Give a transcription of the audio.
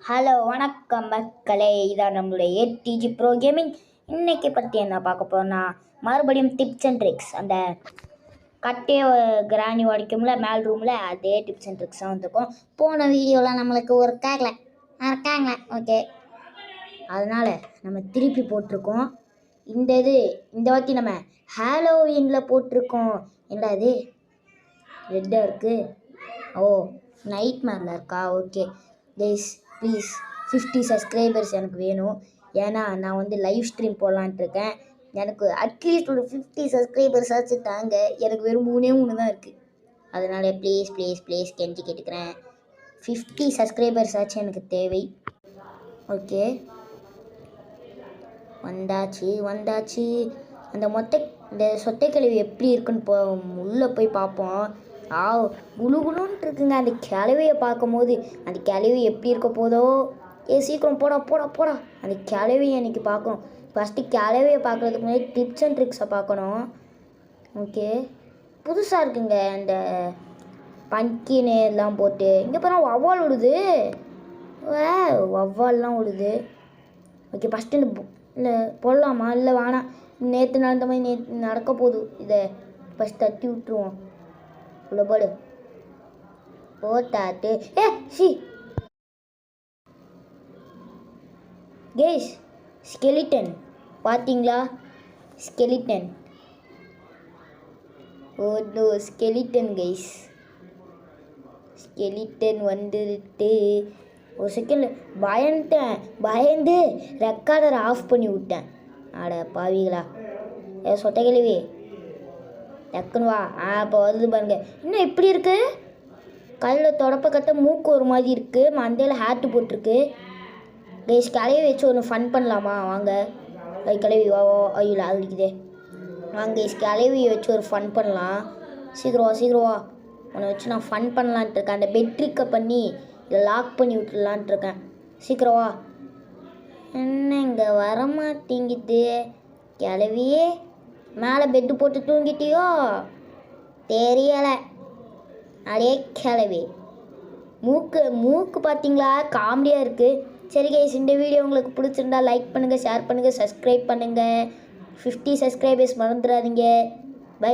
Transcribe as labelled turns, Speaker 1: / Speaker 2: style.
Speaker 1: Hello வணக்கம் மக்களே, இதான் நம்மளுடைய ஏடிஜி ப்ரோ கேமிங். இன்னைக்கு பற்றி என்ன பார்க்க போகிறோன்னா, மறுபடியும் டிப்ஸ் அண்ட் ட்ரிக்ஸ். அந்த கட்டையை கிராணி உடைக்கும்ல மேல் ரூமில், அதே டிப்ஸ் அண்ட் ட்ரிக்ஸ் தான் வந்திருக்கும். போன வீடியோவில் நம்மளுக்கு ஒரு இருக்காங்களே ஓகே, அதனால் நம்ம திருப்பி போட்டிருக்கோம். இந்த வாட்டி நம்ம ஹாலோவீனில் போட்டிருக்கோம். என்ன அது ரெட்டாக இருக்குது? ஓ, நைட் மேரில் இருக்கா? ஓகே கைஸ், ப்ளீஸ் 50 சப்ஸ்கிரைபர்ஸ் எனக்கு வேணும். ஏன்னா நான் வந்து லைவ் ஸ்ட்ரீம் போடலான்ட்டு இருக்கேன். எனக்கு அட்லீஸ்ட் ஒரு 50 சப்ஸ்கிரைபர்ஸ் ஆச்சு தாங்க. எனக்கு வெறும் 3 தான் இருக்குது. அதனால் ப்ளீஸ் கெஞ்சி கேட்டுக்கிறேன். 50 சப்ஸ்கிரைபர்ஸ் ஆச்சு எனக்கு தேவை. ஓகே, வந்தாச்சு. இந்த சொத்தை கிழவி எப்படி இருக்குன்னு உள்ளே போய் பார்ப்போம். குழுகுலுன்ட்டு இருக்குங்க. அந்த கிழவியை பார்க்கும் போது அந்த கிழவி எப்படி இருக்க போதோ. சீக்கிரம் போடா. அந்த கிழவியை எனக்கு பார்க்கணும். ஃபஸ்ட்டு கிழவியை பார்க்குறதுக்கு முன்னாடி டிப்ஸ் அண்ட் ட்ரிக்ஸை பார்க்கணும். ஓகே, புதுசாக இருக்குங்க அந்த பங்கின்னு எல்லாம் போட்டு. இங்கே பாருங்க, வவ்வால் விடுது. வவ்வால்லாம் விடுது. ஓகே, ஃபஸ்ட்டு இல்லை போடலாமா? இல்லை வேணாம், நேற்று நடந்த மாதிரி நடக்க போகுது. இதை ஃபஸ்ட் தட்டி விட்டுருவோம். உள்ள போடு. தாத்து கேஸ், ஸ்கெலிட்டன் பார்த்தீங்களா? ஸ்கெலிட்டன். ஓ ஸ்கெலிட்டன் கைஸ், ஸ்கெலிட்டன் வந்துட்டு. ஒரு செகண்ட் பயந்து ரெக்கார்டரை ஆஃப் பண்ணி விட்டேன். ஆட பாவிகளா, சொத்த கேள்வி டக்குன்னு வா. இப்போ வருது பாருங்க. இன்னும் இப்படி இருக்குது. கையில் தொடப்ப கட்ட மூக்கு ஒரு மாதிரி இருக்குது. மண்டையில் ஹேட்டு போட்டிருக்கு. கைஸ், கிளவி வச்சு ஒன்று ஃபன் பண்ணலாமா? வாங்க கிளவி வா. ஐயோ அடிக்குதே. வாங்க கைஸ், கிளவி வச்சு ஒரு ஃபன் பண்ணலாம். சீக்கிரம் வா. உன்னை வச்சு நான் ஃபன் பண்ணலான்ட்டு இருக்கேன். அந்த பெட்ரிக்கை பண்ணி இதை லாக் பண்ணி விட்டுலான்ட்டு இருக்கேன். சீக்கிரம் வா. என்ன இங்கே வரமாட்டேங்குது கிளவியே? மேலே பெட்டு போட்டு தூங்கிட்டியோ தெரியலை. அடே கிளவி, மூக்கு பார்த்தீங்களா? காமெடியாக இருக்குது. சரி கைஸ், இந்த வீடியோ உங்களுக்கு பிடிச்சிருந்தா லைக் பண்ணுங்கள், ஷேர் பண்ணுங்கள், சப்ஸ்கிரைப் பண்ணுங்கள். 50 சப்ஸ்கிரைபர்ஸ் மறந்துடாதீங்க. பை.